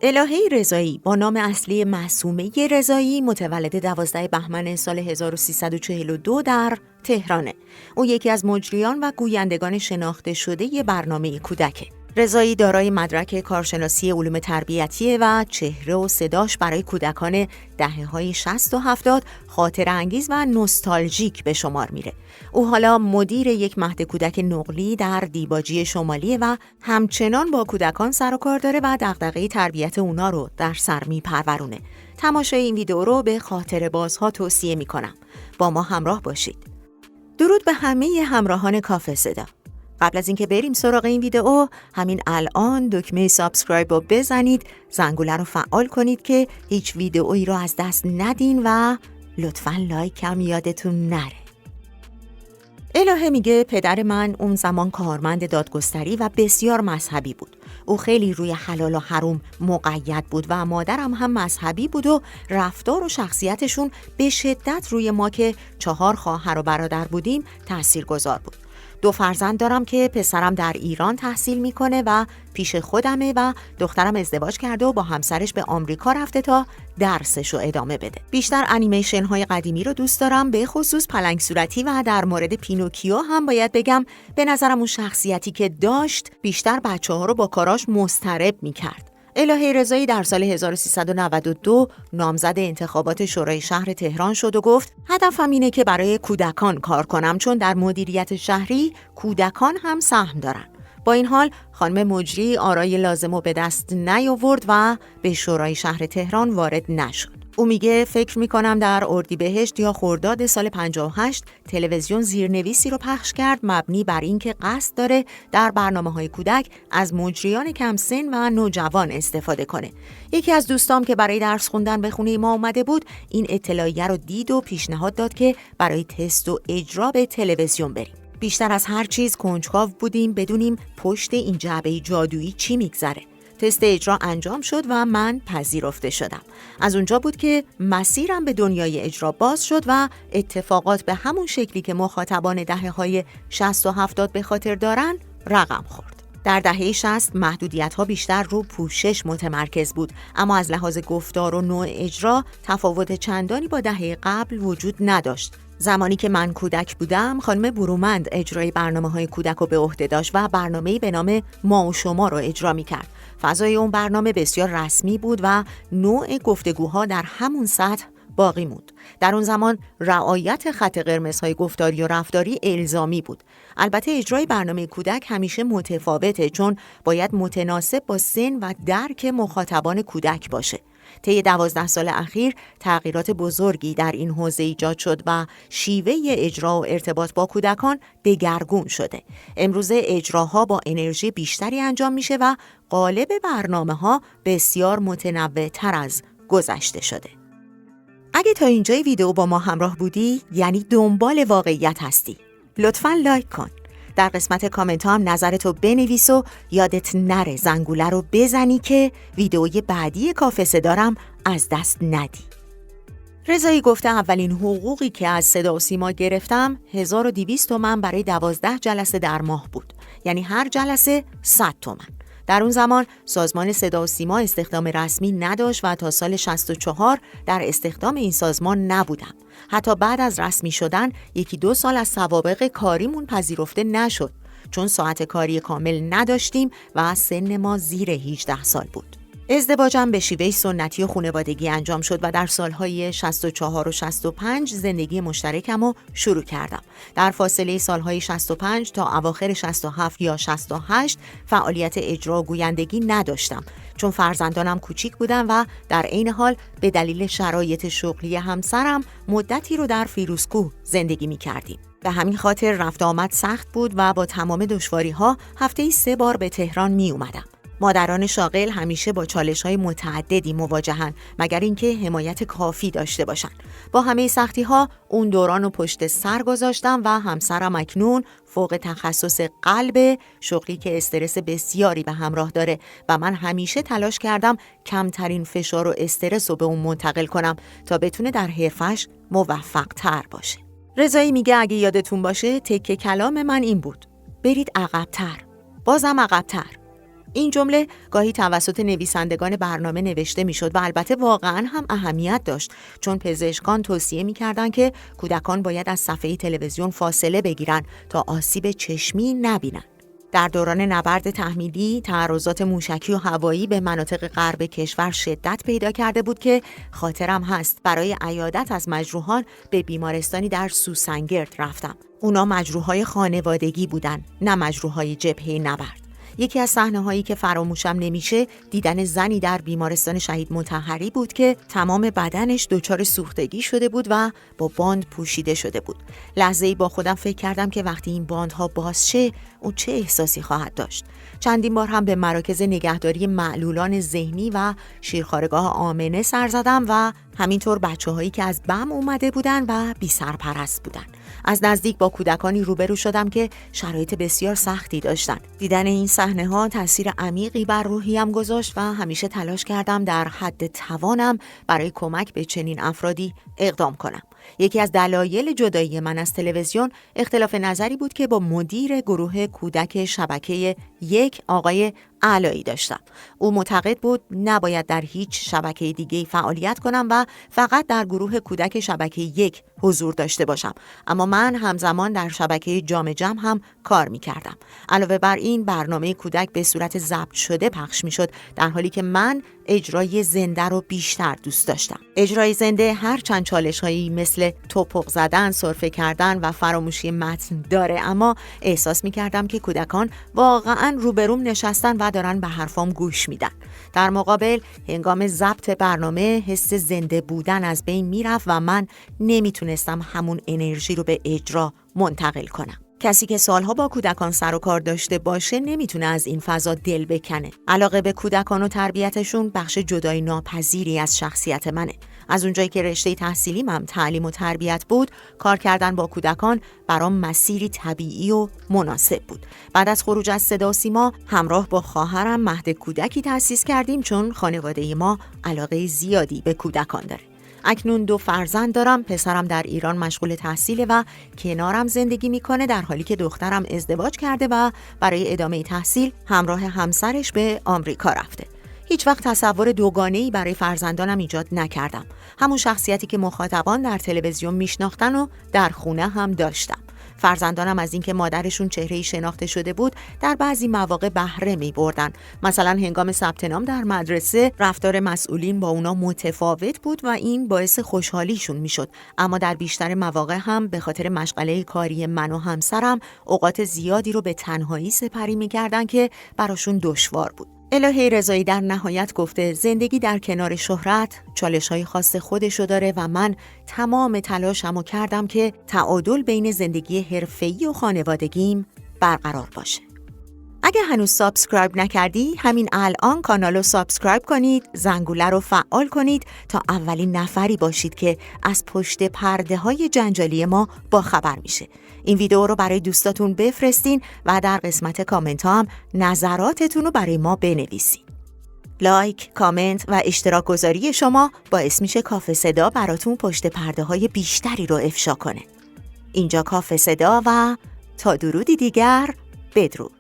الهه رضایی با نام اصلی معصومه رضایی متولد 12 بهمن سال 1342 در تهرانه. او یکی از مجریان و گویندگان شناخته شده برنامه کودکه. رضایی دارای مدرک کارشناسی علوم تربیتیه و چهره و صداش برای کودکان دهه‌های 60 و 70 خاطره انگیز و نوستالژیک به شمار میره. او حالا مدیر یک مهد کودک نقلی در دیباجی شمالیه و همچنان با کودکان سر و کار داره و دغدغه تربیت اونا رو در سر میپرورونه. تماشای این ویدیو رو به خاطره بازها توصیه میکنم. با ما همراه باشید. درود به همه همراهان کافه صدا. قبل از اینکه بریم سراغ این ویدیو، همین الان دکمه سابسکرایب رو بزنید، زنگوله رو فعال کنید که هیچ ویدئویی رو از دست ندین و لطفاً لایک هم یادتون نره. الهه میگه پدر من اون زمان کارمند دادگستری و بسیار مذهبی بود. او خیلی روی حلال و حرام مقید بود و مادرم هم مذهبی بود و رفتار و شخصیتشون به شدت روی ما که 4 خواهر و برادر بودیم تاثیرگذار بود. 2 فرزند دارم که پسرم در ایران تحصیل میکنه و پیش خودمه و دخترم ازدواج کرده و با همسرش به آمریکا رفته تا درسش رو ادامه بده. بیشتر انیمیشن های قدیمی رو دوست دارم، به خصوص پلنگ صورتی، و در مورد پینوکیو هم باید بگم به نظرم اون شخصیتی که داشت بیشتر بچه‌ها رو با کاراش مضطرب میکرد. الهه رضایی در سال 1392 نامزد انتخابات شورای شهر تهران شد و گفت هدفم اینه که برای کودکان کار کنم، چون در مدیریت شهری کودکان هم سهم دارن. با این حال خانم مجری آرای لازمو به دست نیاورد و به شورای شهر تهران وارد نشد. او میگه فکر میکنم در اردیبهشت یا خرداد سال 58 تلویزیون زیرنویسی رو پخش کرد مبنی بر اینکه قصد داره در برنامه‌های کودک از مجریان کم سن و نوجوان استفاده کنه. یکی از دوستام که برای درس خوندن به خونه ما اومده بود این اطلاعیه رو دید و پیشنهاد داد که برای تست و اجرا به تلویزیون بریم. بیشتر از هر چیز کنجکاو بودیم بدونیم پشت این جعبه جادویی چی میگذره. تست اجرا انجام شد و من پذیرفته شدم. از اونجا بود که مسیرم به دنیای اجرا باز شد و اتفاقات به همون شکلی که مخاطبان دهه‌های 60 و 70 به خاطر دارن رقم خورد. در دهه 60 محدودیت‌ها بیشتر رو پوشش متمرکز بود، اما از لحاظ گفتار و نوع اجرا تفاوت چندانی با دهه قبل وجود نداشت. زمانی که من کودک بودم، خانم برومند اجرای برنامه‌های کودک رو به عهده داشت و برنامه‌ای به نام ما و شما رو اجرا می‌کرد. فضای اون برنامه بسیار رسمی بود و نوع گفتگوها در همون سطح باقی موند. در اون زمان رعایت خط قرمزهای گفتاری و رفتاری الزامی بود. البته اجرای برنامه کودک همیشه متفاوته، چون باید متناسب با سن و درک مخاطبان کودک باشه. طی 12 سال اخیر تغییرات بزرگی در این حوزه ایجاد شد و شیوه اجرا و ارتباط با کودکان دگرگون شده. امروزه اجراها با انرژی بیشتری انجام میشه و قالب برنامه‌ها بسیار متنوع‌تر از گذشته شده. اگه تا اینجای ویدیو با ما همراه بودی، یعنی دنبال واقعیت هستی. لطفاً لایک کن. در قسمت کامنت ها هم نظرتو بنویس و یادت نره زنگوله رو بزنی که ویدئوی بعدی کافه صدارم از دست ندی. رضایی گفته اولین حقوقی که از صدا و سیما گرفتم 1200 تومن برای 12 جلسه در ماه بود. یعنی هر جلسه 100 تومن. در اون زمان سازمان صدا و سیما استخدام رسمی نداشت و تا سال 64 در استخدام این سازمان نبودم. حتی بعد از رسمی شدن 1-2 سال از سوابق کاریمون پذیرفته نشد، چون ساعت کاری کامل نداشتیم و سن ما زیر 18 سال بود. ازدواجم به شیوه سنتی و خانوادگی انجام شد و در سالهای 64 و 65 زندگی مشترکم رو شروع کردم. در فاصله سالهای 65 تا اواخر 67 یا 68 فعالیت اجرا و گویندگی نداشتم، چون فرزندانم کوچیک بودن و در عین حال به دلیل شرایط شغلی همسرم مدتی رو در فیروزکوه زندگی می کردیم. به همین خاطر رفت آمد سخت بود و با تمام دشواری‌ها هفته‌ای 3 بار به تهران می اومدم. مادران شاغل همیشه با چالش‌های متعددی مواجهن، مگر اینکه حمایت کافی داشته باشن. با همه سختی‌ها اون دوران رو پشت سر گذاشتم و همسرم اکنون فوق تخصص قلب، شغلی که استرس بسیاری به همراه داره و من همیشه تلاش کردم کمترین فشار و استرس رو به اون منتقل کنم تا بتونه در حرفش موفق‌تر باشه. رضایی میگه اگه یادتون باشه تکه کلام من این بود: برید عقب‌تر، بازم عقب‌تر. این جمله گاهی توسط نویسندگان برنامه نوشته میشد و البته واقعا هم اهمیت داشت، چون پزشکان توصیه میکردند که کودکان باید از صفحه تلویزیون فاصله بگیرن تا آسیب چشمی نبینن. در دوران نبرد تحمیلی، تعرضات موشکی و هوایی به مناطق غرب کشور شدت پیدا کرده بود که خاطرم هست برای عیادت از مجروحان به بیمارستانی در سوسنگرد رفتم. اونا مجروحای خانوادگی بودن، نه مجروحای جبهه نبرد. یکی از صحنه‌هایی که فراموشم نمیشه دیدن زنی در بیمارستان شهید مطهری بود که تمام بدنش دچار سوختگی شده بود و با باند پوشیده شده بود. لحظه‌ای با خودم فکر کردم که وقتی این باندها باز شه او چه احساسی خواهد داشت. چندین بار هم به مراکز نگهداری معلولان ذهنی و شیرخوارگاه آمنه سر زدم و همینطور بچه‌هایی که از بم اومده بودن و بی سرپرست بودن. از نزدیک با کودکانی روبرو شدم که شرایط بسیار سختی داشتن. دیدن این صحنه‌ها تاثیر عمیقی بر روحیم گذاشت و همیشه تلاش کردم در حد توانم برای کمک به چنین افرادی اقدام کنم. یکی از دلایل جدایی من از تلویزیون اختلاف نظری بود که با مدیر گروه کودک شبکه 1 آقای علایی داشتم. او معتقد بود نباید در هیچ شبکه دیگه‌ای فعالیت کنم و فقط در گروه کودک شبکه 1 حضور داشته باشم، اما من همزمان در شبکه جام جم هم کار می‌کردم. علاوه بر این برنامه کودک به صورت ضبط شده پخش می‌شد، در حالی که من اجرای زنده رو بیشتر دوست داشتم. اجرای زنده هر چند چالش‌هایی مثل توپق زدن، سرفه کردن و فراموشی متن داره، اما احساس می‌کردم که کودکان واقعاً روبروم نشستن و دارن به حرفام گوش میدن. در مقابل هنگام ضبط برنامه حس زنده بودن از بین میرفت و من نمیتونستم همون انرژی رو به اجرا منتقل کنم. کسی که سالها با کودکان سر و کار داشته باشه نمیتونه از این فضا دل بکنه. علاقه به کودکان و تربیتشون بخش جدای ناپذیری از شخصیت منه. از اونجایی که رشته تحصیلیم هم تعلیم و تربیت بود، کار کردن با کودکان برام مسیری طبیعی و مناسب بود. بعد از خروج از صدا و سیما همراه با خواهرم مهد کودکی تأسیس کردیم، چون خانواده ما علاقه زیادی به کودکان داره. اکنون 2 فرزند دارم. پسرم در ایران مشغول تحصیله و کنارم زندگی میکنه، در حالی که دخترم ازدواج کرده و برای ادامه تحصیل همراه همسرش به آمریکا رفته. هیچ وقت تصور دوگانه‌ای برای فرزندانم ایجاد نکردم. همون شخصیتی که مخاطبان در تلویزیون میشناختن و در خونه هم داشتم. فرزندانم از اینکه مادرشون چهره‌ای شناخته شده بود در بعضی مواقع بهره می‌بردن. مثلا هنگام ثبت نام در مدرسه رفتار مسئولین با اونا متفاوت بود و این باعث خوشحالیشون میشد، اما در بیشتر مواقع هم به خاطر مشغله کاری من و همسرم اوقات زیادی رو به تنهایی سپری می‌کردن که براشون دشوار بود. الهی رضایی در نهایت گفته زندگی در کنار شهرت چالش‌های خاص خودشو داره و من تمام تلاشمو کردم که تعادل بین زندگی حرفه‌ای و خانوادگیم برقرار باشه. اگه هنوز سابسکرایب نکردی، همین الان کانالو سابسکرایب کنید، زنگوله رو فعال کنید تا اولین نفری باشید که از پشت پرده‌های جنجالی ما با خبر میشه. این ویدیو رو برای دوستاتون بفرستین و در قسمت کامنت ها هم نظراتتون رو برای ما بنویسین. لایک، کامنت و اشتراک گذاری شما باعث میشه کافه صدا براتون پشت پرده‌های بیشتری رو افشا کنه. اینجا کافه صدا و تا درودی دیگر، بدرود.